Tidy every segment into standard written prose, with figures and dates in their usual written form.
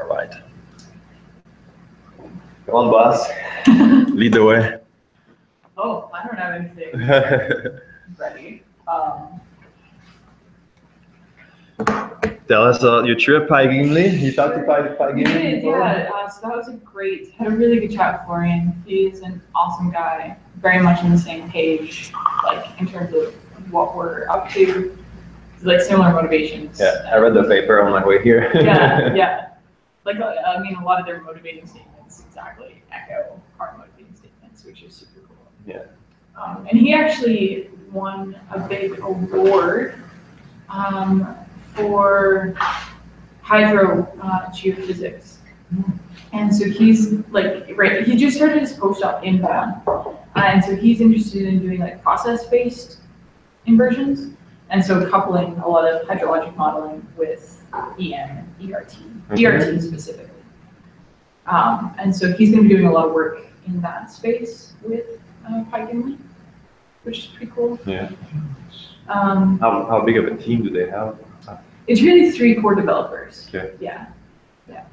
right. Come on, boss. Lead the way. Oh, I don't have anything ready. Tell us your trip, Pai Gimli. You talked to Pai We Gimli did, before? yeah. So that was had a really good chat with Florian. He's an awesome guy, very much on the same page, like in terms of what we're up to, like similar motivations. Yeah, I read the paper on my way here. Yeah. Like, I mean, a lot of their motivating statements exactly echo our motivating statements, which is super cool. Yeah. And he actually won a big award for hydro geophysics. And so he's like, right, he just started his postdoc in Bonn. And so he's interested in doing like process-based inversions. And so coupling a lot of hydrologic modeling with EM and ERT, ERT specifically. And so he's going to be doing a lot of work in that space with Pai Gimli, which is pretty cool. Yeah. How big of a team do they have? It's really 3 core developers. Okay. Yeah.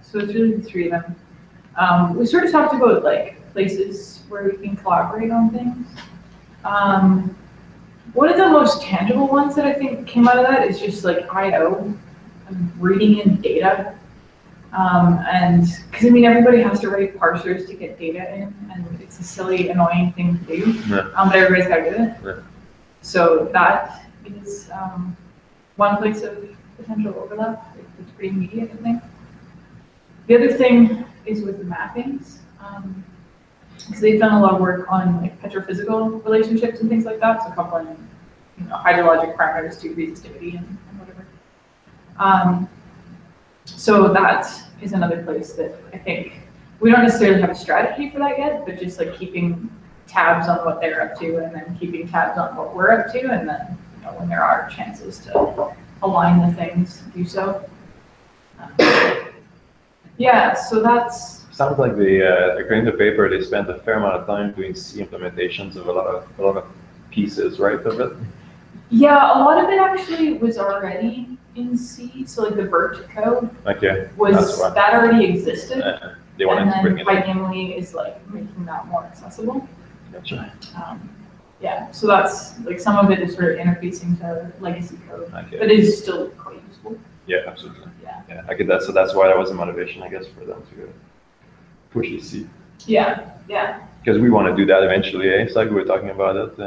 So it's really the 3 of them. We sort of talked about like places where we can collaborate on things. One of the most tangible ones that I think came out of that is just like I/O, reading in data. And because I mean, everybody has to write parsers to get data in, and it's a silly, annoying thing to do. Yeah. But everybody's got to do it. Yeah. So that is one place of potential overlap. It's pretty immediate, I think. The other thing is with the mappings, because they've done a lot of work on like petrophysical relationships and things like that. So coupling, hydrologic parameters to resistivity and whatever. So that is another place that I think we don't necessarily have a strategy for that yet, but just like keeping tabs on what they're up to and then keeping tabs on what we're up to, and then when there are chances to align the things, do so. Yeah, so that's. Sounds like they, according to the paper, they spent a fair amount of time doing C implementations of a lot of pieces, right, of it? Yeah, a lot of it actually was already in C. So like the BERT code that already existed. They wanted to bring it in. Pai Gimli is like making that more accessible. Gotcha. Yeah, so that's like some of it is sort of interfacing to legacy code, Okay. but it's still quite useful. Yeah, absolutely. Yeah. I get that. So that's why that was a motivation, I guess, for them to push the C. Yeah. Because we want to do that eventually, eh? It's like we were talking about it.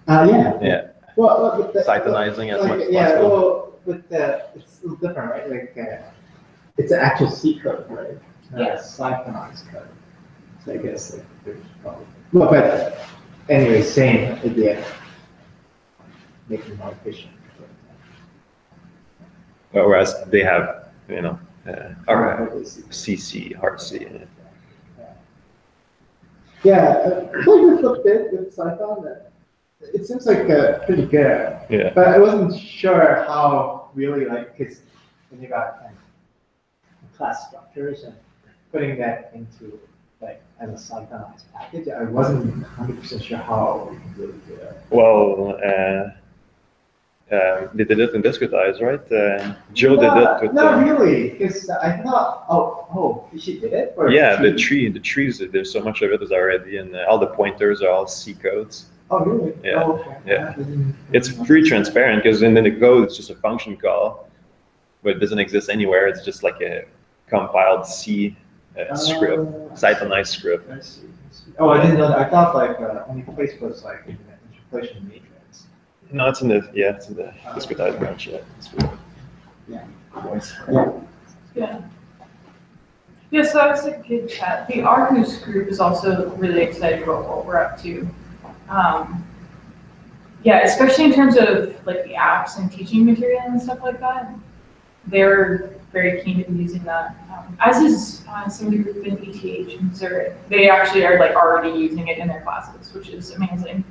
Yeah. Yeah. Well, with the, Cytonizing as much as yeah, possible. well, with the, it's a little different, right? Like, it's an actual C code, right? Yeah. Cytonized code. So I guess like, there's probably. Well, but anyway, same idea. Making it more efficient. Whereas they have, CC, hard C. Yeah, I played with a bit with Cython. It seems like pretty good. Yeah. But I wasn't sure how really because when you got class structures and putting that into as a Cythonized package, I wasn't 100% sure how we can really do it. Well, they did it in Discretize, right? Joe did it with. Not really, because I thought, she did it. Or yeah, the trees. There's so much of it is already in. All the pointers are all C codes. Oh, really? Yeah. Oh, okay. Yeah. It's pretty transparent because in the code it's just a function call, but it doesn't exist anywhere. It's just like a compiled C script, Cytonized script. I see. Oh, I didn't know that. I thought only place was in the interpolation matrix. No, it's in the Discretized branch. Yeah. Yeah, so that was a good chat. The Argus group is also really excited about what we're up to. Especially in terms of like the apps and teaching material and stuff like that. They're very keen to be using that. As is some of the group in ETH and Zurich. They actually are already using it in their classes, which is amazing.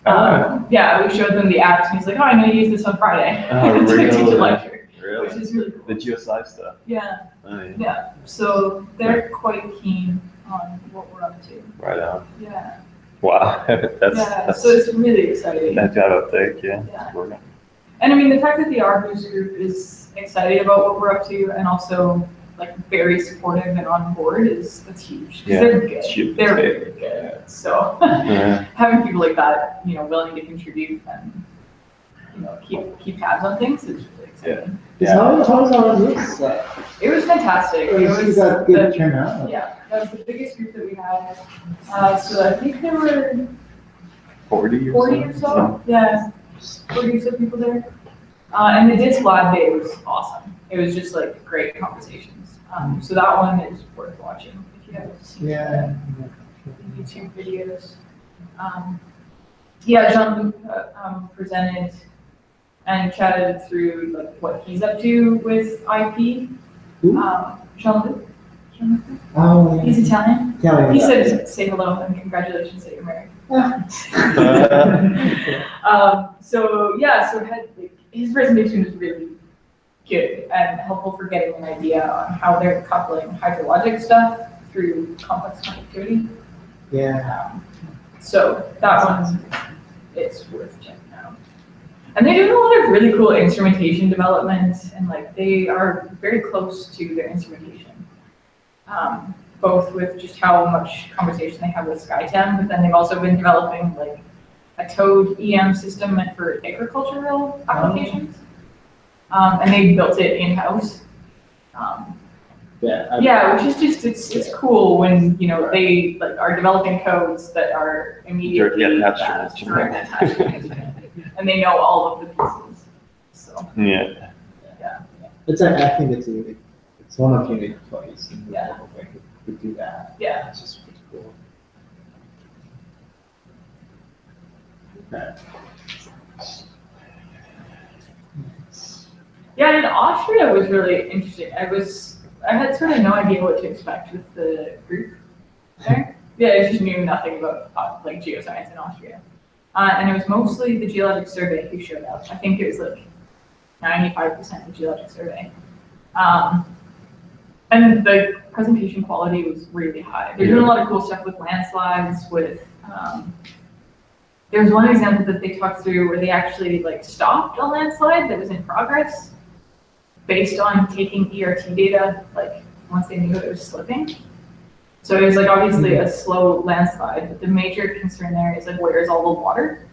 Yeah, we showed them the apps, and he's like, "Oh, I'm going to use this on Friday to teach a lecture," Really? which is really cool. The geosci stuff. Yeah. Oh, yeah. Yeah. So they're quite keen on what we're up to. Right on. Yeah. Wow, that's So it's really exciting. That got uptake, yeah. Yeah. And I mean, the fact that the Arbus group is excited about what we're up to and also like very supportive and on board that's huge. 'Cause Yeah, they're good. it's huge. They're very good. So Yeah. having people like that, willing to contribute and keep tabs on things is really exciting. How is all of this? It was fantastic. It You was got good turnout. yeah, that was the biggest group that we had. So I think there were 40 or so. Yeah, 40 or so people there. And the Disc Lab Day was awesome. It was just like great conversations. So that one is worth watching if you haven't seen Yeah. the YouTube videos. Yeah, Jean-Luc presented and chatted through like what he's up to with IP. Who? Jean-Luc. Oh, yeah. He's Italian. Italian, He yeah. said, "Say hello and congratulations that you're married." So yeah, so his presentation was really good and helpful for getting an idea on how they're coupling hydrologic stuff through complex connectivity. Yeah. So that one, it's worth checking out. And they're doing a lot of really cool instrumentation development, and like they are very close to their instrumentation. Both with just how much conversation they have with SkyTem, but then they've also been developing like a Toad EM system meant for agricultural applications. And they built it in-house. Yeah, which is just it's cool when they like are developing codes that are immediately attached to it. and they know all of the pieces. So Yeah. It's I think it's unique. It's one of the unique toys in the Yeah. world that could do that. yeah. It's just pretty cool. Okay. Yeah, and Austria was really interesting. I had sort of no idea what to expect with the group there. Yeah, I just knew nothing about like geoscience in Austria. And it was mostly the Geologic Survey who showed up. I think it was like 95% of Geologic Survey. And the presentation quality was really high. They're doing a lot of cool stuff with landslides, with there was one example that they talked through where they actually like stopped a landslide that was in progress based on taking ERT data, like once they knew it was slipping. So it was like obviously a slow landslide, but the major concern there is like where's all the water?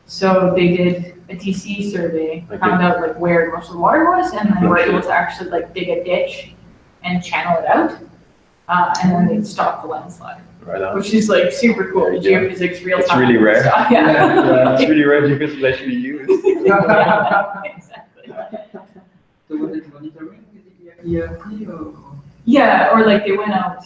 So they did a DC survey, found out like where most of the water was, and then were able to actually like dig a ditch and channel it out, and then they stopped the landslide. Right on. Which is like super cool. Yeah. Geophysics, real time. It's really rare. Stuff. Yeah. It's really rare because it's actually used. Yeah, exactly. So was it monitoring the ERT or? Yeah, or like they went out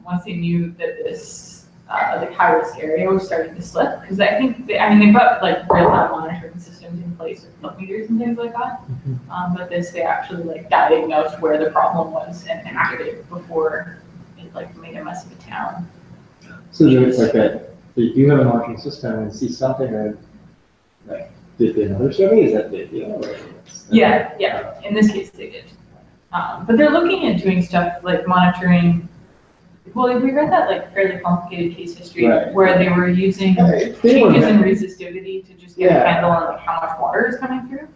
once they knew that this like high risk area was starting to slip, because I think they've got like real time monitoring systems in place with flood meters and things like that. But they actually like diagnosed where the problem was and acted before it like made a mess of the town. So there's like they do have a monitoring system and see something that like did another survey? Is that the deal? Yeah. In this case, they did. But they're looking at doing stuff like monitoring. Well, we read that like fairly complicated case history where they were using changes in resistivity to just get a handle on like how much water is coming through,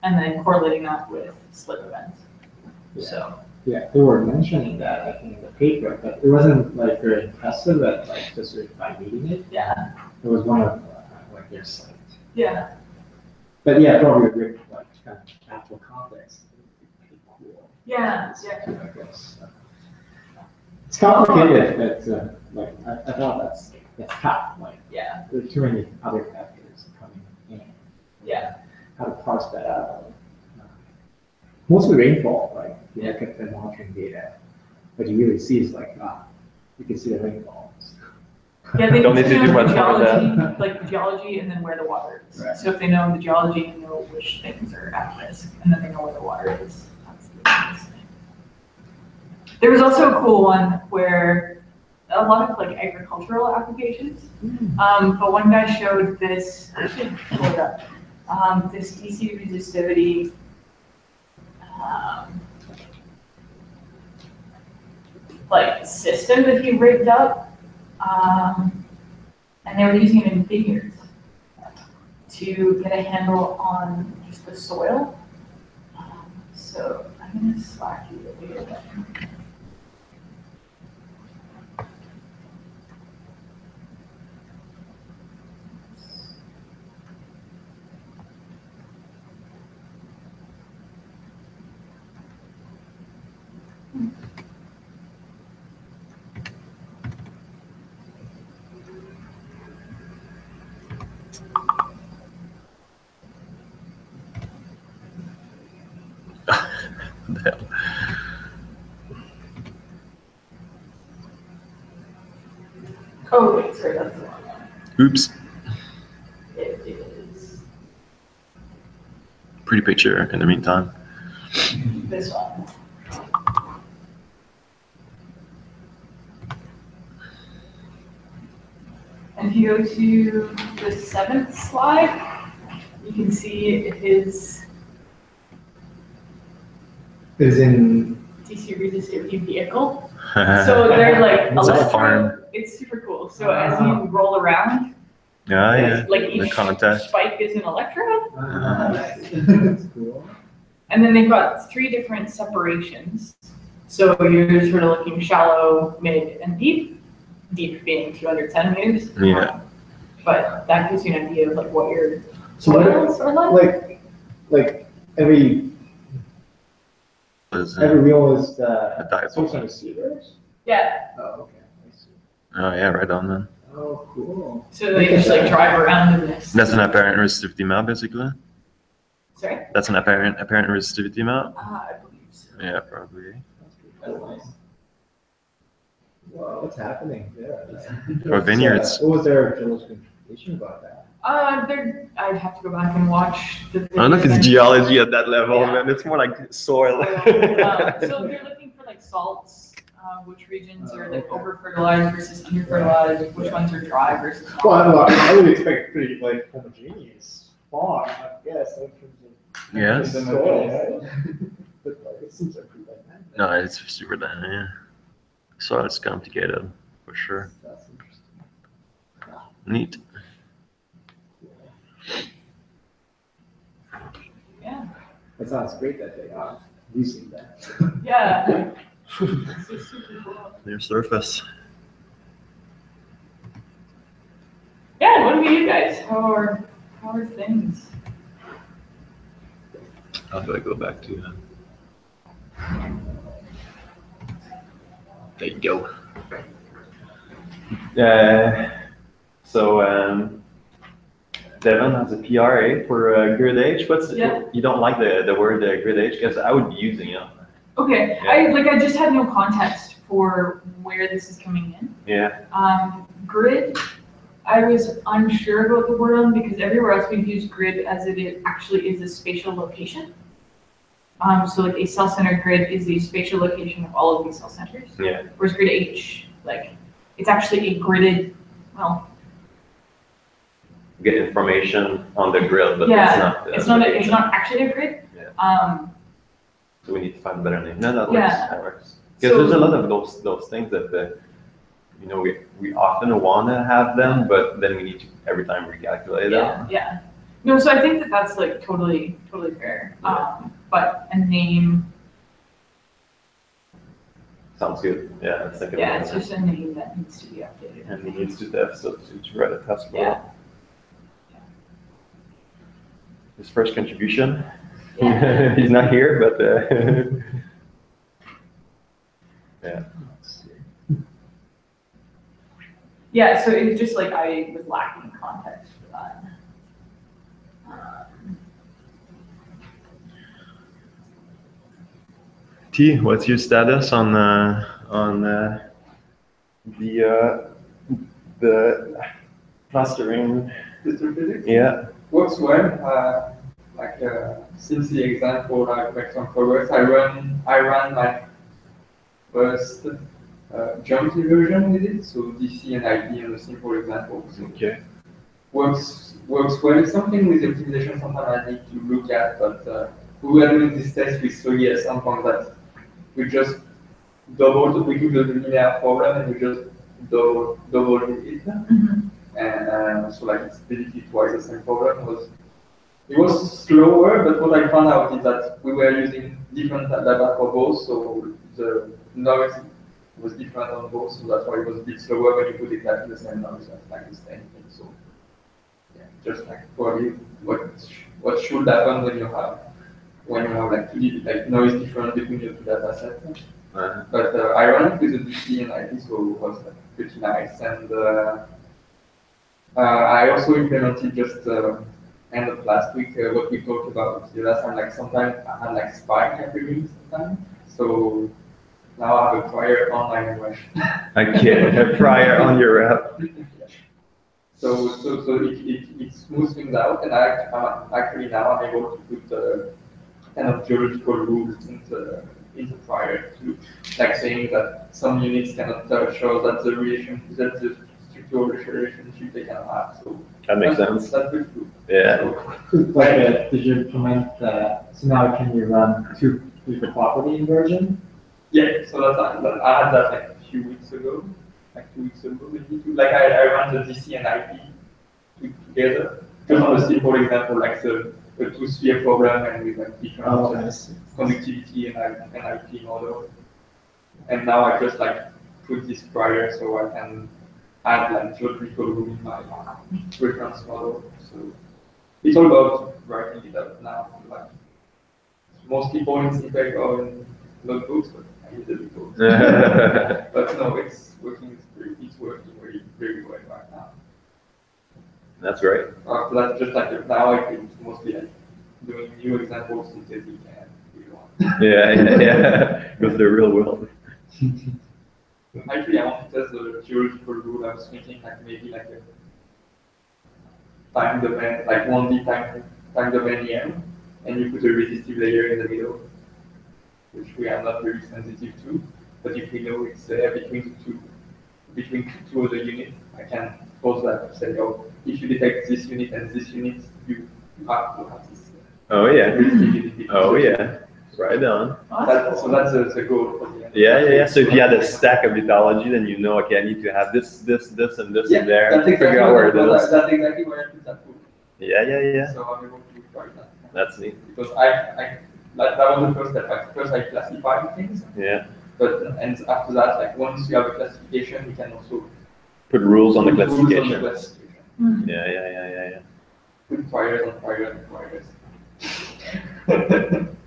and then correlating that with slip events. So yeah, they were mentioning that I think in the paper, but it wasn't like very impressive at like just by reading it. yeah, It was one of like their slides. yeah, But yeah, probably a great like kind of actual context. Pretty cool. yeah. I guess. It's complicated, but like I thought that's tough. Like Yeah, there's too many other factors coming in. yeah, How to parse that out. Mostly rainfall, like you look at the monitoring data, what you really see is like you can see the rainfall. yeah. They Don't need to do much more than geology, like the geology, and then where the water is. Right. So if they know the geology, they know which things are at risk, and then they know where the water is. That's the biggest thing. There was also a cool one where a lot of like agricultural applications. But one guy showed this. I should pull it up. This DC resistivity. Like system that he rigged up, and they were using it in vineyards to get a handle on just the soil. So I'm going to slack you a little bit. Oh, wait, sorry, that's the wrong one. Oops. It is Pretty picture in the meantime. this one. And if you go to the 7th slide, you can see it is in T-Series a safety vehicle. So they're like It's a farm. It's super cool. So as you roll around, Yeah. like The each contact. spike is an electrode. that's cool. And then they've got 3 different separations. So you're sort of looking shallow, mid, and deep. Deep being 200 centimeters. Yeah. But that gives you an idea of like what your So what soils are like. like every wheel is A dipole. some sort of receivers? Yeah. Oh, okay. I see. Oh yeah, right on then. Oh, cool. So they just like drive around in this. That's an apparent resistivity map, basically. Sorry? That's an apparent resistivity map. I believe so. Yeah, probably. That's nice. Wow, what's happening there? Or vineyards. What was their Joel's conclusion about that? I'd have to go back and watch the. I don't know if it's videos. geology at that level, Yeah. man. It's more like soil. So they're looking for like salts, which regions are like over fertilized versus under fertilized, which ones are dry versus not. Well, I would expect pretty like homogeneous farm, I guess, in terms of Yes. the soil, right? But like, it seems like pretty like that. No, it's super done, yeah. So it's complicated, for sure. That's interesting. Neat. Yeah. It sounds great that they are using that. Yeah. It's just super cool. Near surface. Yeah, what about you guys? How are things? How do I go back to There you go. Devin has a PRA for grid H. Yeah. You don't like the word grid H because I would be using it. Okay, Yeah. I just had no context for where this is coming in. Yeah. Grid, I was unsure about the word on because everywhere else we've used grid as it actually is a spatial location. So like a cell-centered grid is the spatial location of all of these cell centers. Yeah. Whereas grid H, like, it's actually a gridded, well, Get information on the grid, but yeah, it's not. it's not actually a grid. Yeah. So we need to find a better name. No, that works. Yeah. That works. Because there's a lot of those things that we often want to have them, but then we need to every time recalculate them. Yeah. No, so I think that that's like totally fair. But a name, Sounds good. Yeah, let's think yeah, about it's it. just a name that needs to be updated. And he needs to have so to write a test for Yeah. his first contribution. Yeah. He's not here, but yeah. Yeah, so it was just like I was lacking context for that. T, what's your status on the clustering? District physics Yeah. works well. Since the example like Vector works, I run my first geometry version with it, so DC and IP on a simple example. So Okay. works well. It's something with the optimization sometimes I need to look at, but we were doing this test with Soggy at some point that we just we took the linear problem and we just doubled it. Mhm. And so like it's basically twice the same problem. Was it was slower, but what I found out is that we were using different data for both, so the noise was different on both, so that's why it was a bit slower when you put exactly the same noise as like the same thing. So yeah, just like probably what should happen when you have like like noise difference between your two data sets. But I ran it with the DC and IP, so it was pretty nice. And I also implemented just end of last week what we talked about the last time. Like sometimes I had like spike every week sometimes. So now I have a prior online rush. Okay, a prior on your rep. So it smooths things out, and actually now I'm able to put kind of geological rules into prior to, like saying that some units cannot touch, or that the structural relationship they can have. So that makes sense. That's pretty cool. Yeah. So, Like, did you implement? So now can you run two property inversion? Yeah. So I had that like a few weeks ago, like 2 weeks ago maybe. Like I ran the DC and IP together. Just on a simple example, like a two-sphere problem and with like different conductivity and IP model. And now I just like put this prior so I can add like geometrical room in my reference model. So it's all about writing it up now. Like most people in CPEC or in notebooks, but I use it both. But no, it's working very, very well right now. That's great. After that, just like now, it's mostly like doing new examples synthetic and we want. Yeah. Go to the real world. Actually, I want to test the geological rule. I was thinking like maybe like a time domain, like 1D time domain EM, and you put a resistive layer in the middle, which we are not very sensitive to. But if we know it's between two other units, I can pause that and say, oh, if you detect this unit and this unit, you have to have this. Oh yeah. Resistive unit. Oh yeah. Right on. So that's the goal for the end. Yeah. So if you had a stack of mythology, then you know, okay, I need to have this, and this in there. That's exactly figure out where it is. That's exactly where I put that tool. Yeah. So I'm able to try that. That's neat. Because that was the first step. Like first I classify things. Yeah. And after that, like once you have a classification, you can also Put rules on the put rules on the classification. classification. Yeah. Put priors and priors and priors.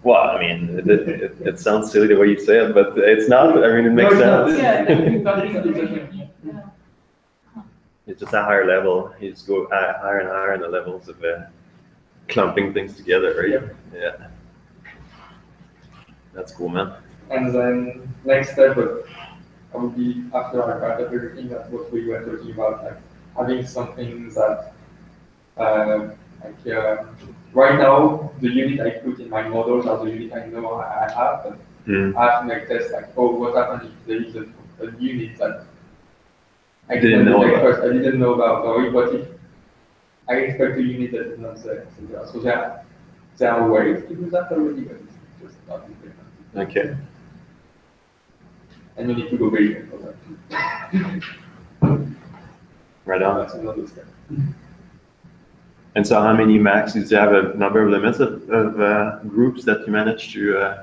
Well, I mean, it sounds silly the way you say it, but it's not. I mean, it makes No, it's sense. Yeah, you've got these yeah. It's just a higher level. You just go higher and higher in the levels of clumping things together, right? Yeah. That's cool, man. And then next step would be after I write up everything, that's what we were talking about, like having something that right now the unit I put in my models are the unit I know I have, but I have to make tests like, oh, what happens if there is a unit that I didn't know about first, I didn't know about, or what if I expect a unit that is not there, etc. So there are ways to do that already, but it's just not implemented. Okay. And you need to go bigger for that too. Right on. That's another step. And so how many max? Do you have a number of limits of groups that you manage to?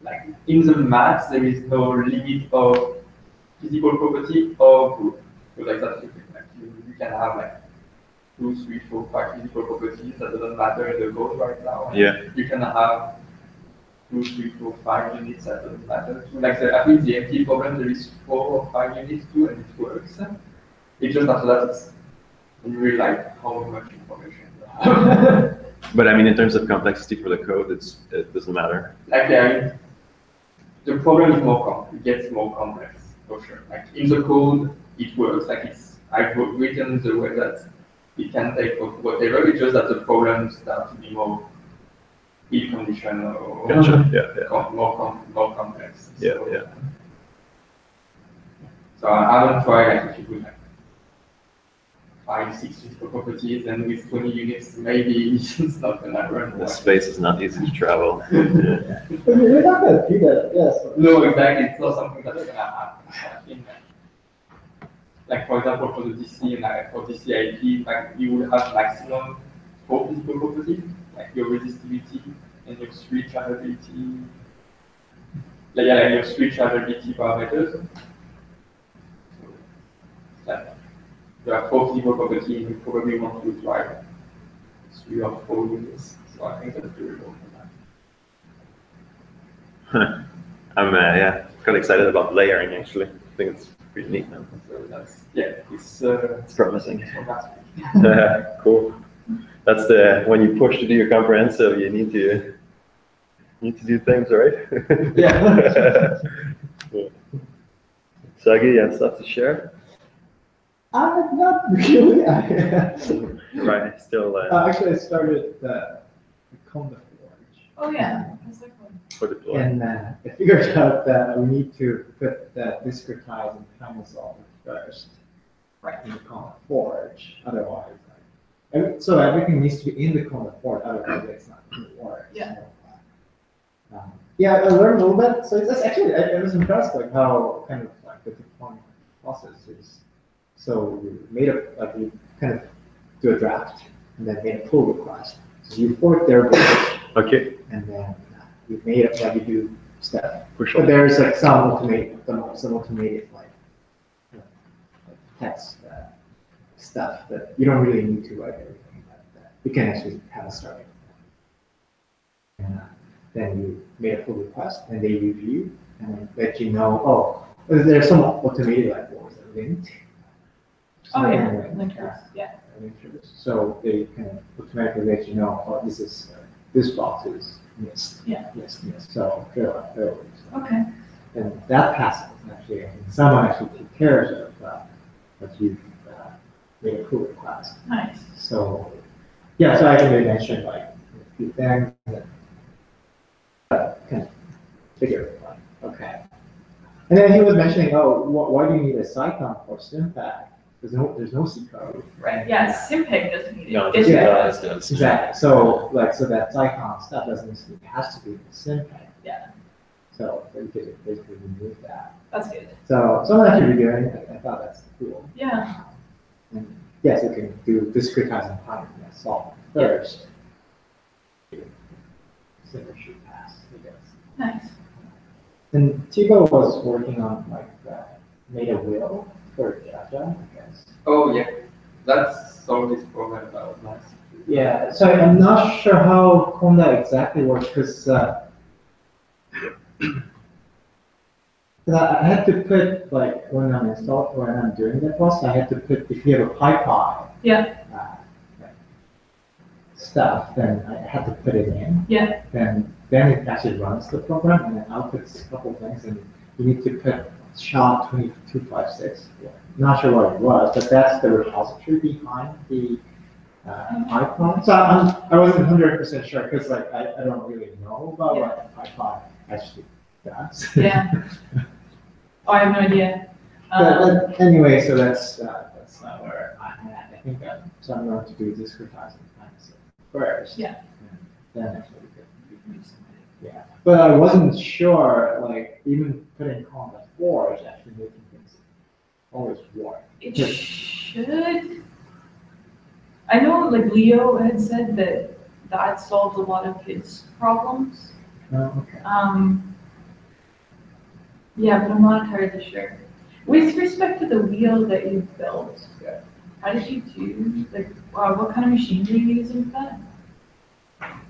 Like in the max, there is no limit of physical property or group. So like that's like you can have like 2, 3, 4, 5 physical properties. That doesn't matter in the code right now. And Yeah. you can have 2, 3, 4, 5 units. That doesn't matter. So like I think the empty problem there is 4 or 5 units too, and it works. It's just after that it's really like how much information you have. But I mean, in terms of complexity for the code, it doesn't matter. Like the problem is it gets more complex for sure. Like in the code, it works. Like I've written the way that it can take whatever. It's just that the problems start to be more conditional or Gotcha. Yeah. more complex. Yeah. So I haven't tried like if you put like 5, 6 physical properties, and with 20 units, maybe it's not gonna run. The space is not easy to travel. You're not gonna do that, yes. No, exactly. It's not something that's gonna happen. Like for example, for the DC and for DCIP, like you will have maximum 4 physical properties, like your resistivity and your switch chargeability, like your switch chargeability parameters. So, like, there are 4 physical properties, you probably want to try 3 or 4 units. So I think that's doable for that. I'm yeah, quite excited about layering actually. I think it's pretty neat now. So that's, yeah, it's promising. fantastic. Cool. That's the when you push to do your comprehensive, you need to do things, right? Yeah. Yeah. Sagi, you have stuff to share? Not really. Right, still Actually, I started the Conda Forge. Oh, yeah, that's like one. for deploy. And I figured out that we need to put the discretize and time solver first. Right. In the Conda Forge. Otherwise, so everything needs to be in the Conda Forge. Otherwise, it's not going to work. Yeah. So, yeah, I learned a little bit. So it's actually, I was impressed like how kind of like the deployment process is. So you made you kind of do a draft and then made a pull request. So you fork their bridge Okay. and then you made it like you do stuff. Push But on. there's like some automated like text stuff that you don't really need to write everything. But you can actually have a starting. And then you made a pull request and they review and then let you know, oh, there's some automated like what was it, linked. Oh, yeah, Something like linkers, yeah. linkers. So they can automatically let you know, oh, this box is missed. Yeah. Yes, missed. So fill out those. Okay, And that passes actually, and someone actually takes care of what you made a pull request. nice. So yeah, so I think they mentioned like a few things that kind of figure it out. Okay. And then he was mentioning, oh, why do you need a Cycon for Sympact? There's no C code. Right, yeah, Simpeg doesn't need it. No, It's yeah. just- Exactly. So that Cycon stuff doesn't necessarily has to be the Sympact. Yeah. So you could basically remove that. That's good. So someone actually reviewing it, I thought that's cool. Yeah, And yes, you can do discretizing time and solve first. Simple should pass, I guess. nice. And Tibo was working on like made a will for Java, I guess. Oh yeah, that's solved this problem about nice. Yeah, so I'm not sure how Conda exactly works because I had to put like when I'm doing the process, I had to put if you have a pipeline Yeah, like, stuff, then I had to put it in. yeah, Then it actually runs the program and then outputs a couple things and you need to put SHA-2256. Not sure what it was, but that's the repository behind the pipeline. So I wasn't 100% sure because like I don't really know about what the pipeline actually does. yeah. Oh, I have no idea. But anyway, so that's where I'm at. I think so I'm going to do discretizing times first. Yeah. And then actually yeah. But I wasn't sure, like even putting Conda Forge actually making things always work. It should. I know, like Leo had said that solves a lot of his problems. Oh, okay. Yeah, but I'm not entirely sure. With respect to the wheel that you built, Yeah. how did you do, like, what kind of machine were you using for that?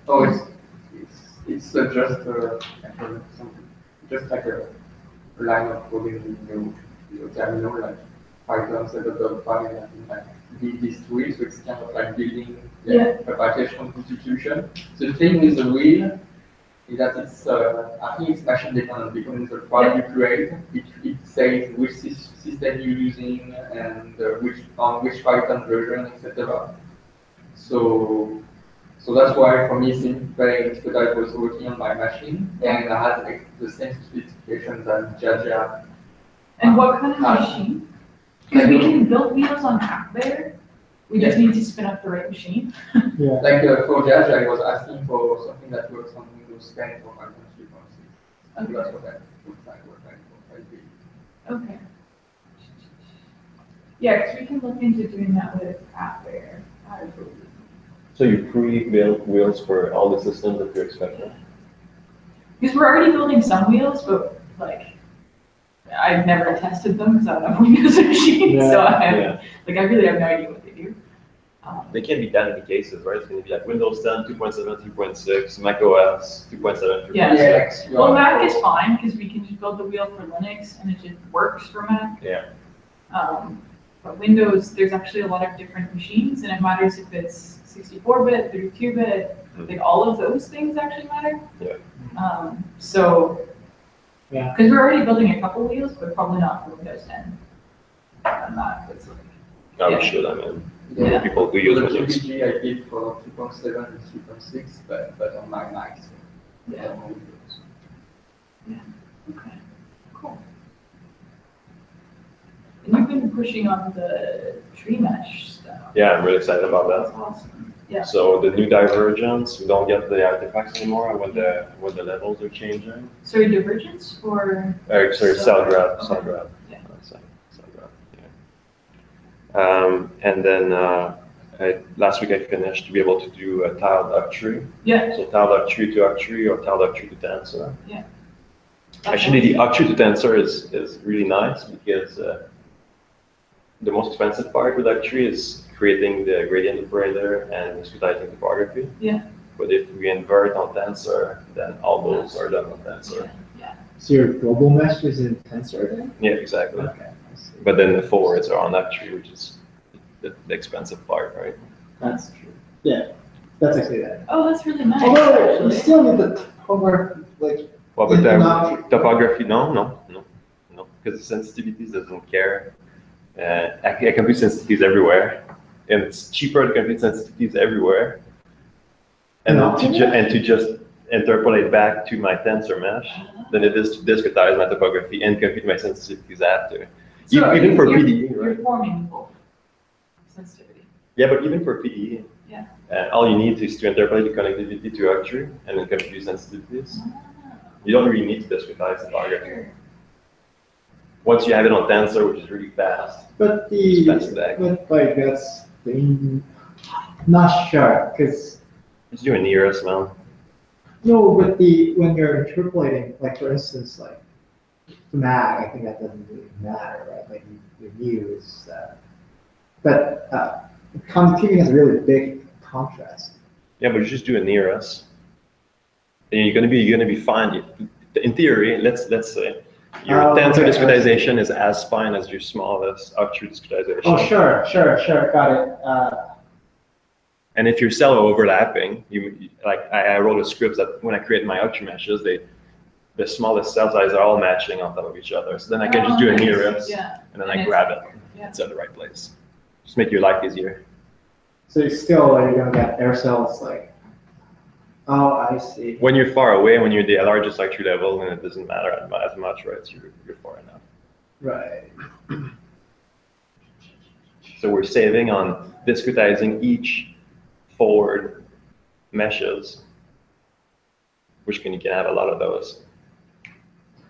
Oh, it's just like a line of coding in your terminal, like Python setup.py and like this tool, so it's kind of like building a package constitution. So the thing with the wheel is that it's I think it's machine dependent because the file you create, it says which system you're using and which Python version, etc. So that's why for me it's very because I was working on my machine and I had like the same specifications as Jaja. And what kind of machine? Because we can build wheels on Hackbear. We just need to spin up the right machine. Yeah. Like for Jaja, I was asking for something that works on Windows 10 or Python 3.6. Okay. So that's what I did. Okay. Yeah, because we can look into doing that with Hackbear, I believe. So you pre-built wheels for all the systems that you're expecting? Because we're already building some wheels, but like, I've never tested them because I don't have a Windows machine, Yeah. so I have, Yeah. like, I really have no idea what they do. They can be done in the cases, right? It's going to be like Windows 10, 2.7, 3.6, Mac OS, 2.7, 3.6. Yeah. Well, Mac is fine because we can just build the wheel for Linux and it just works for Mac. Yeah. But Windows, there's actually a lot of different machines, and it matters if it's 64-bit, 32-bit, like all of those things actually matter. Yeah. So, Yeah. because we're already building a couple wheels, but probably not for Windows 10. And that, it's like, No, Yeah. we should, I mean, Yeah. people do use The Windows. QPG I did for 3.7 and 3.6, but on my Mac. So yeah, I don't know Windows. okay, cool. And you've been pushing on the tree mesh stuff. Yeah, I'm really excited about That's that. awesome. Yeah. So the new divergence, we don't get the artifacts anymore when the levels are changing. Sorry, divergence or? Sorry, cell graph, Okay. cell graph. Yeah. Cell graph, yeah. And then last week I finished to be able to do a tiled octree. Yeah. So tiled octree to octree or tiled octree to tensor. Yeah. Actually, the octree to tensor is really nice because the most expensive part with octree is creating the gradient operator and discretizing topography. Yeah. But if we invert on tensor, then all those are done on tensor. Yeah. So your global mesh is in Tensor then? Yeah, exactly. Okay, I see. But then the forwards are on octree, which is the expensive part, right? That's true. Yeah, that's actually that. Oh, that's really nice, Although you actually. still need the topography, like, Well, but Yeah, the no. topography, no, because the sensitivities doesn't care. I compute sensitivities everywhere, and it's cheaper to compute sensitivities everywhere, and No. to just interpolate back to my tensor mesh than it is to discretize my topography and compute my sensitivities after. So Even for you're- PDE, You're right? forming both sensitivity. Yeah, but even for PDE, Yeah. all you need is to interpolate the connectivity to octree and then compute sensitivities. You don't really need to discretize topography. Sure. Once you have it on tensor, which is really fast, but Just pass it back. but like that's the, not sure, because, just do a nearest, man. no, but when you're interpolating, like for instance, like mag, I think that doesn't really matter, right? Like you use, but conductivity has a really big contrast. Yeah, but you just do a nearest. And you're gonna be fine. In theory, let's say your Oh, tensor okay, discretization is as fine as your smallest octree discretization. Oh, sure, got it. And if your cell are overlapping, like I wrote a script that when I create my octree meshes, the smallest cell size are all matching on top of each other. So then I can just do a Oh, nice. nearest, Yeah. and then And I it's- grab it. yeah. It's at the right place. Just make your life easier. So you're gonna get air cells like, oh, I see. When you're far away, when you're the largest octree level, then it doesn't matter as much, right? So you're far enough. Right. So we're saving on discretizing each forward meshes, which you can have a lot of those.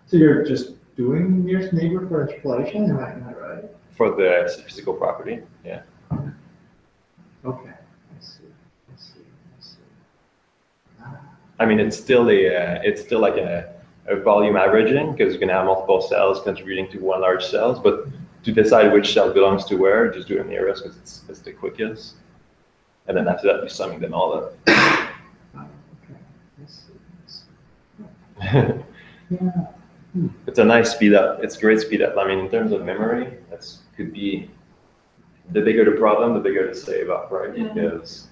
So you're just doing nearest neighbor for interpolation, am I right? For the physical property, yeah. Okay, I see. I mean, it's still like a volume averaging because you can have multiple cells contributing to one large cells, but to decide which cell belongs to where, just do a nearest because it's the quickest. And then after that, we're summing them all up. Oh, okay, I see. Yeah. It's a nice speed up. It's great speed up. I mean, in terms of memory, could be the bigger the problem, the bigger the save up, right? Yeah. Because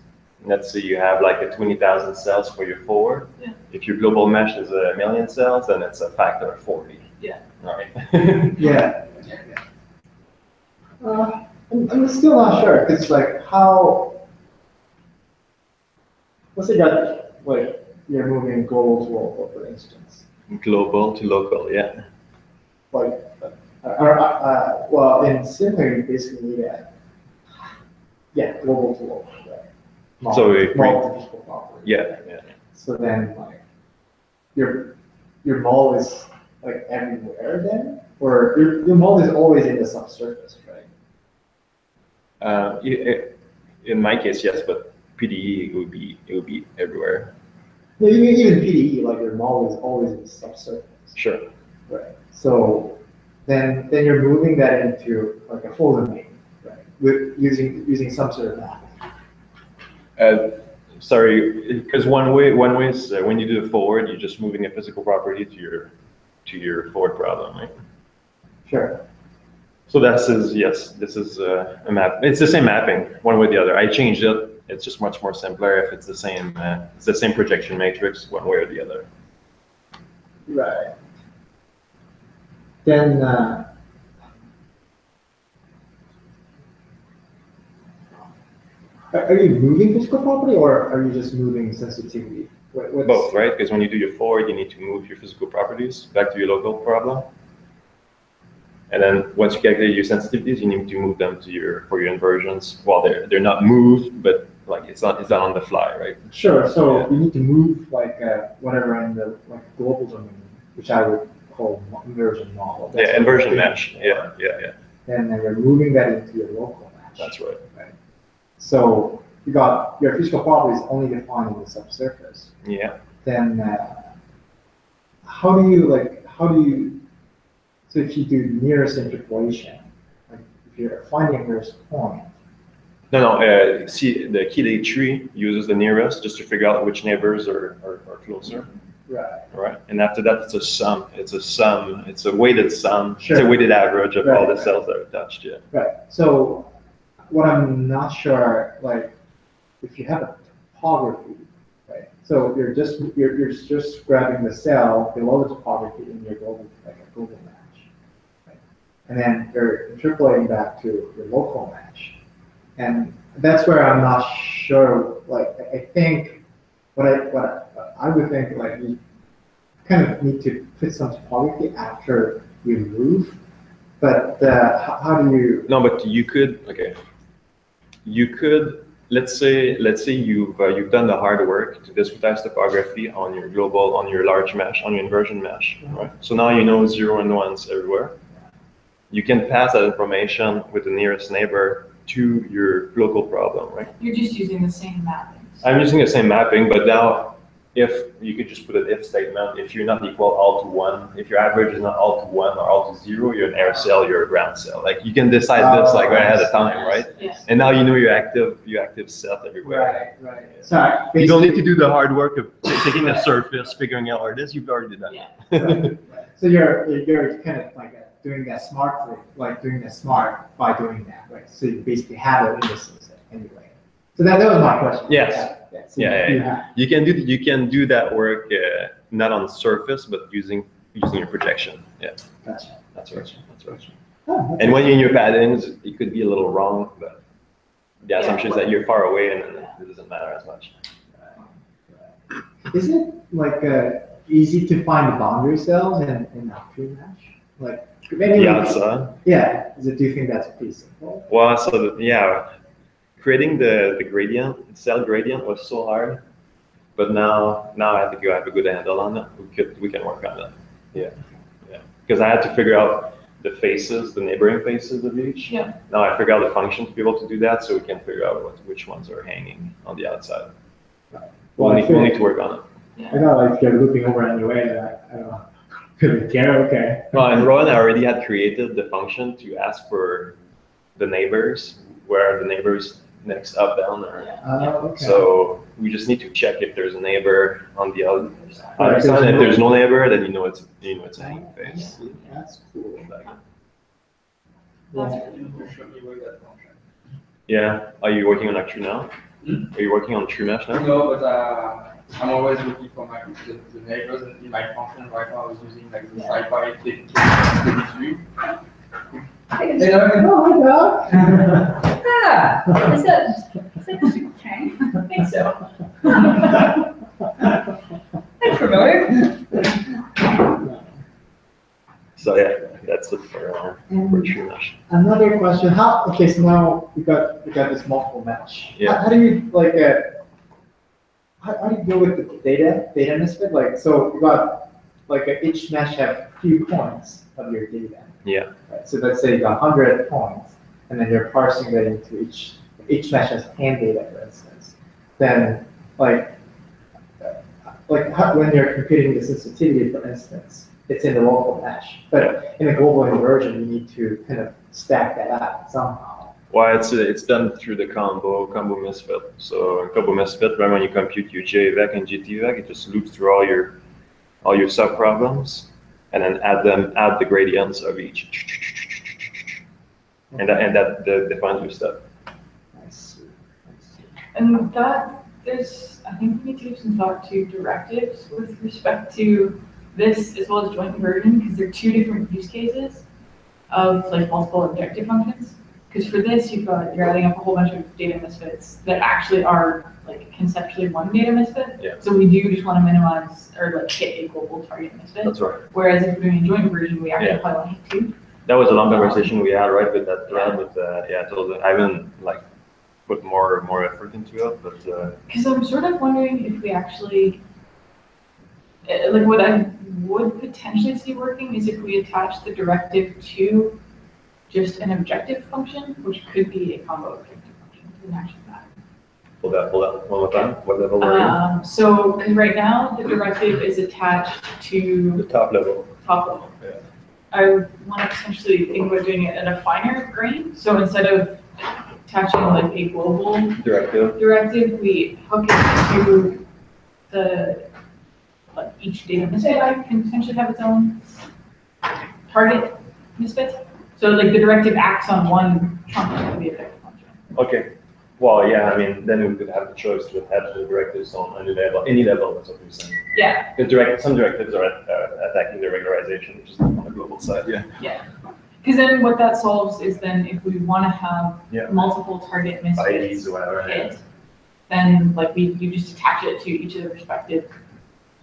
let's say you have like a 20,000 cells for your forward. Yeah. If your global mesh is 1,000,000 cells, then it's a factor of 40. Yeah. Right. Yeah. I'm still not sure, because like let's say that like you're moving global to local, for instance. Global to local, yeah. Like, well, in similar, you basically need global to local, right? So Multiple properties. Yeah. So then, like, your mole is like everywhere then, or your mole is always in the subsurface, right? In my case, yes, but PDE, it would be everywhere. No, even PDE, like your model is always in the subsurface. Sure. Right. So then you're moving that into like a full domain, right? With using some sort of map. Sorry, because one way is when you do the forward, you're just moving a physical property to your forward problem, right? Sure. So this is a map. It's the same mapping, one way or the other. I changed it. It's just much more simpler if it's the same projection matrix, one way or the other. Right. Then are you moving physical property or are you just moving sensitivity? Both, right? Because when you do your forward, you need to move your physical properties back to your local problem. And then once you calculate your sensitivities, you need to move them to for your inversions. Well, they're not moved, but like it's not on the fly, right? Sure. So you need to move like whatever in the global domain, which I would call inversion model. Yeah, inversion mesh. Yeah. And then you're moving that into your local mesh. That's right. So you got your physical properties only defined in the subsurface. Yeah. Then how do you so if you do nearest interpolation, like if you're finding a nearest point. No. See, the Keeley tree uses the nearest just to figure out which neighbors are closer. Right. Right. And after that, it's a sum. It's a weighted sum. Sure. It's a weighted average of all the Right. cells that are touched. Yeah. Right. So what I'm not sure, like, if you have a topography, right? So you're just grabbing the cell below the topography in your global, like a global match, right? And then you're interpolating back to your local match, and that's where I'm not sure. Like, I think what I would think, like, you kind of need to put some topography after you move, but how do you? No, but you could. Okay. You could, let's say you've done the hard work to discretize topography on your large mesh, on your inversion mesh, right? So now you know 0 and 1s everywhere. You can pass that information with the nearest neighbor to your local problem, right? You're just using the same mappings. I'm using the same mapping, but now if you could just put an if statement, if you're not equal all to 1, if your average is not all to 1 or all to 0, you're an air cell, you're a ground cell. Like you can decide this like right ahead of time, right? Yes. And now you know your active set everywhere. Right. So You don't need to do the hard work of taking the surface, figuring out where it is. You've already done Yeah. Right. So you're kind of like doing that smartly, like doing that smart by doing that, right? So you basically have it in the system anyway. So that was my question. Yes. So Yeah. You can do that work not on the surface, but using your projection. Yeah. Gotcha. That's right. Oh, And when you're in your patterns, it could be a little wrong, but the assumption is that you're far away and it doesn't matter as much. Is it like easy to find the boundary cells in a tree mesh? Like maybe Yeah. yeah. Do you think that's pretty simple? Well, creating the gradient, cell gradient was so hard, but now I think you have a good handle on it. We can work on that. Yeah. Because I had to figure out the faces, the neighboring faces of each. Yeah. Now I figure out the function to be able to do that, so we can figure out which ones are hanging on the outside. We'll need to work on it. I know, like if you're looping over anyway, I don't know. Couldn't care. Okay. Well, and Rowan already had created the function to ask for the neighbors, where are the neighbors next, up, down, or Okay. so we just need to check if there's a neighbor on the other Right, side. If no- there's no neighbor, then you know it's a hanging face. That's cool. That's Yeah. really cool. Show me where that function. Yeah. Are you working on a true now? Are you working on true mesh now? No, but I'm always looking for the neighbors, and in my function right now I was using like the SciPy 33. Oh my god. Yeah. Is that okay? I think so. That's familiar. So yeah, that's it for true mesh. Another question. Okay, so now we got this multiple mesh. Yeah. How do you like how do you deal with the data misfit? Like, so you got like each mesh have few points of your data. Yeah. Right? So let's say you got 100 points, and then you're parsing that into each mesh has 10 data, for instance. then when you're computing the sensitivity, for instance, it's in the local mesh. But in a global inversion, you need to kind of stack that up somehow. Well, it's done through the combo misfit. So in combo misfit, right when you compute your JVec and GTVec, it just loops through all your sub problems, and then add the gradients of each, and that defines your step. I see. And that there's, I think we need to give some thought to directives with respect to this as well as joint conversion, because they're two different use cases of like multiple objective functions. Because for this, you're adding up a whole bunch of data misfits that actually are like conceptually one data misfit. Yeah. So we do just want to minimize or like hit a global target misfit. That's right. Whereas if we're doing a joint conversion, we actually probably want to hit two. That was a long conversation we had, right, with that thread. With totally. I haven't like put more effort into it, but. Because I'm sort of wondering if we actually, like what I would potentially see working is if we attach the directive to just an objective function, which could be a combo objective function to an action pattern. Hold that one more time. What level are you? So, because right now the directive is attached to The top level. Yeah. I want to potentially think about doing it at a finer grain. So instead of attaching like a global directive, we hook it to the like each data misfit can potentially have its own target misfit. So like the directive acts on one chunk of the effective function. Okay. Well, yeah. I mean, then we could have the choice to attach the directives on any level. That's what we're saying. Yeah. Because some directives are attacking the regularization, which is on the global side. Yeah. Yeah. Because then what that solves is then if we want to have multiple target misfits IDs or whatever, hit, then like you just attach it to each of the respective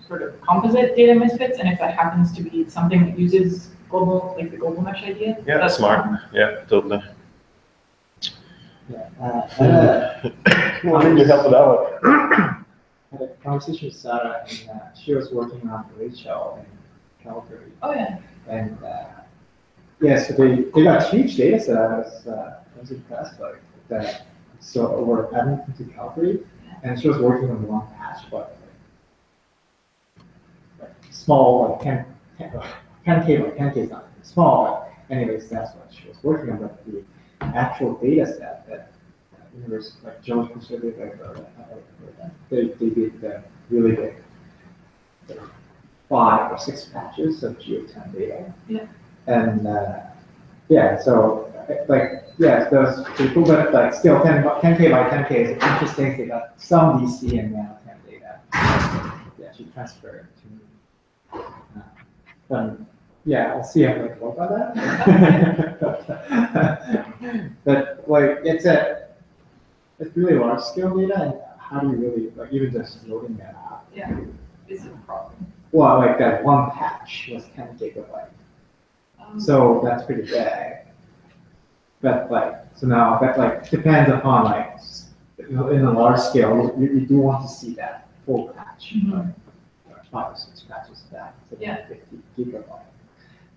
sort of composite data misfits, and if that happens to be something that uses global, like the global mesh idea. Yeah, that's smart. fine. Yeah, totally. Yeah. I think you help with that one. Had a conversation with Sarah, and she was working on Rachel in Calgary. Oh yeah. And so they got huge data set. I was impressed by that. So we're adding to Calgary, and she was working on one patch, but like small, like 10K by 10K is not small, but anyways, that's what she was working on. But the actual data set that university, like Jones Pacific, they did the really big 5 or 6 patches of geotime data. Yeah. And so those people, but like still 10K by 10K is interesting. They got some DC and now 10 data. Yeah, she transferred to me. I'll see how I go about that. But like it's really large scale data, and how do you really like even just loading that up? Yeah. Is it a problem? Well, like that one patch was 10 gigabyte. So that's pretty big. But now that like depends upon like in a large scale, you do want to see that full patch, Mhm. like 5 or 6 patches back, so Yeah. 50 gigabyte.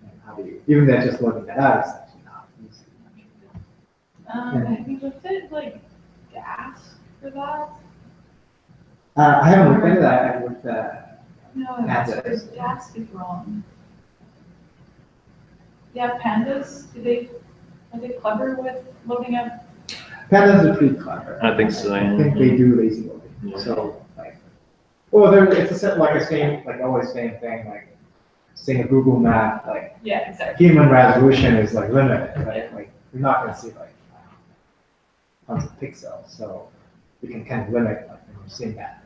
And how do you even that just loading that out is actually not easy. I think was it like gas for that? I haven't looked into that. I looked No, Pandas. it's gas is wrong. Yeah, pandas. Are they clever with loading up? Pandas are pretty clever. I think so, I yeah. think they do lazy loading. Yeah. So it's always same thing, like saying a Google map, like Yeah, exactly. human resolution is like limited, right? Like you're not gonna see like tons of pixels, so we can kind of limit like when we're seeing that.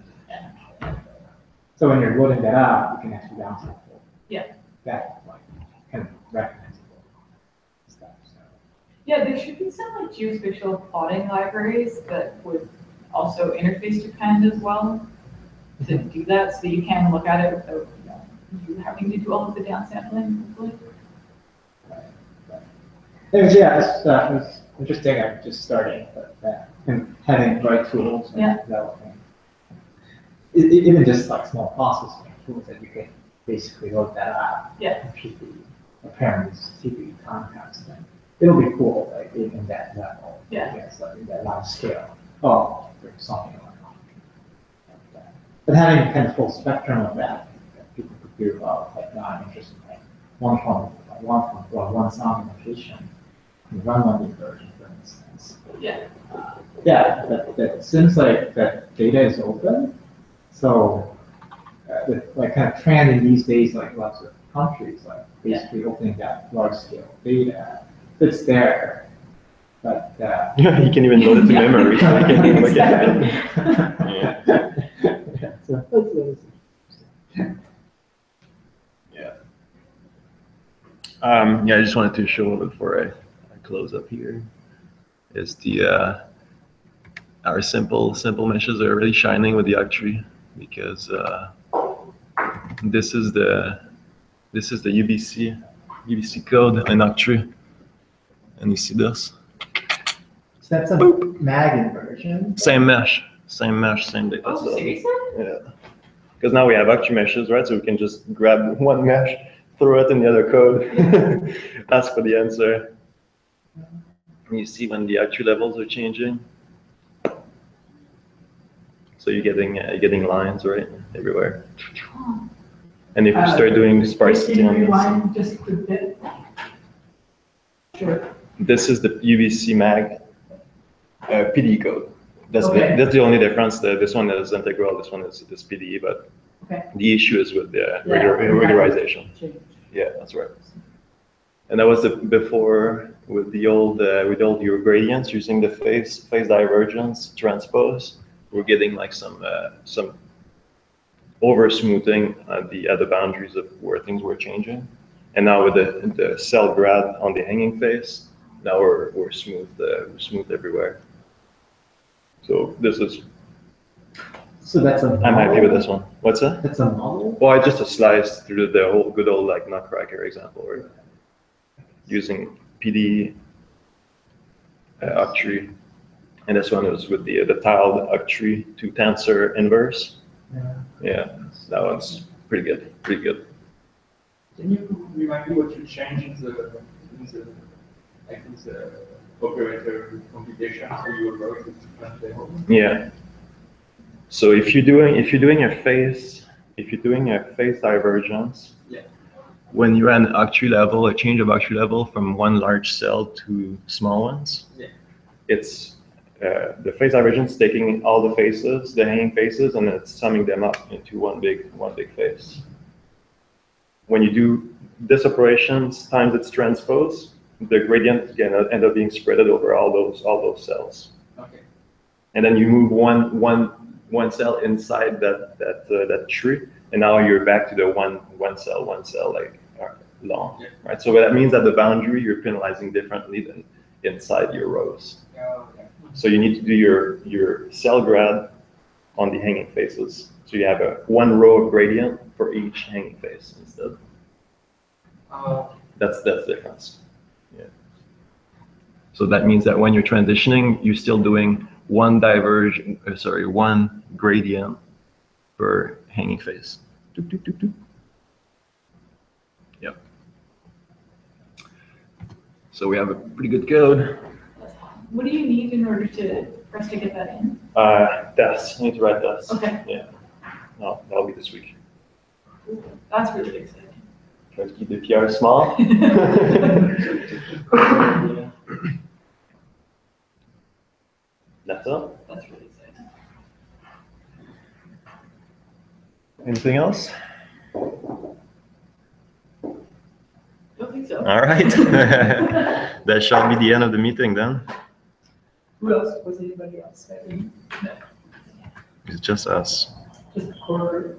So when you're loading that out, you can actually downsample. Yeah. That like kind of recognizable stuff. So. Yeah, there should be some like geospatial plotting libraries that would also interface to Panda as well to do that, so you can look at it without you having to do all of the downsampling. Hopefully. Anyways, it was interesting. I'm just starting, but and having the right tools and developing. Even just like small processing tools that you can basically load that up. Yeah. It should be apparent TV context. And it'll be cool, like in that level. Yeah. Yes, like in that large scale. Oh, there's something going on. but having kind of full spectrum of that people could do like not interested in like one sound notation and run one version, for instance. Yeah. Yeah, that seems like that data is open. So, the like kind of trend in these days, like lots of countries, like basically opening that large scale data, it's there. But you can even load it to Yeah. memory. So you can look at it. Exactly. Yeah. So that's interesting. Yeah, I just wanted to show before I close up here is the our simple meshes are really shining with the Octree because this is the UBC code in Octree, and you see this So that's a mag inversion. same mesh, same data. Oh, set. seriously? Yeah, because now we have Octree meshes, right? So we can just grab one mesh, throw it in the other code, ask for the answer. And you see when the Octree levels are changing. So you're getting lines, right, everywhere. Oh. And if you start doing sparsity Can on you this, rewind just a bit? Sure. this is the UBC mag PDE code. That's Okay. that's the only difference. This one is integral, this one is PDE, but Okay. the issue is with the Yeah. regularization. Change. Yeah, that's right. And that was before with the old your gradients using the phase divergence transpose. We're getting like some over smoothing at the boundaries of where things were changing. And now with the cell grad on the hanging face, now we're smooth everywhere. So this is, So that's a model? I'm happy with this one. What's that? That's a model? Well, I just sliced through the whole good old like nutcracker example, right? Using PD Octree, and this one was with the tiled Octree to tensor inverse. Yeah. Yeah, that one's pretty good. Can you remind me what you changed in the operator computation so you will work with different levels? Yeah. So if you're doing a phase divergence, Yeah. when you're at an Octree level, a change of Octree level from one large cell to small ones, Yeah. it's the phase divergence taking all the faces, the hanging faces, and it's summing them up into one big face. When you do this operations times its transpose, the gradient can end up being spread over all those cells. Okay. And then you move one cell inside that tree, and now you're back to the one cell like long, Yeah. right? So that means at the boundary you're penalizing differently than inside your rows. Yeah. So you need to do your cell grad on the hanging faces. So you have one row of gradient for each hanging face instead. That's the difference. Yeah. So that means that when you're transitioning, you're still doing one gradient per hanging face. Doop, doop, doop, doop. Yep. So we have a pretty good code. What do you need in order for us to get that in? DES. I need to write DES. Okay. Yeah. No, that'll be this week. That's really exciting. Try to keep the PR small. Yeah. That's all. That's really exciting. Anything else? Don't think so. All right. That shall be the end of the meeting then. Who else? Was anybody else? I mean, It's just us. just core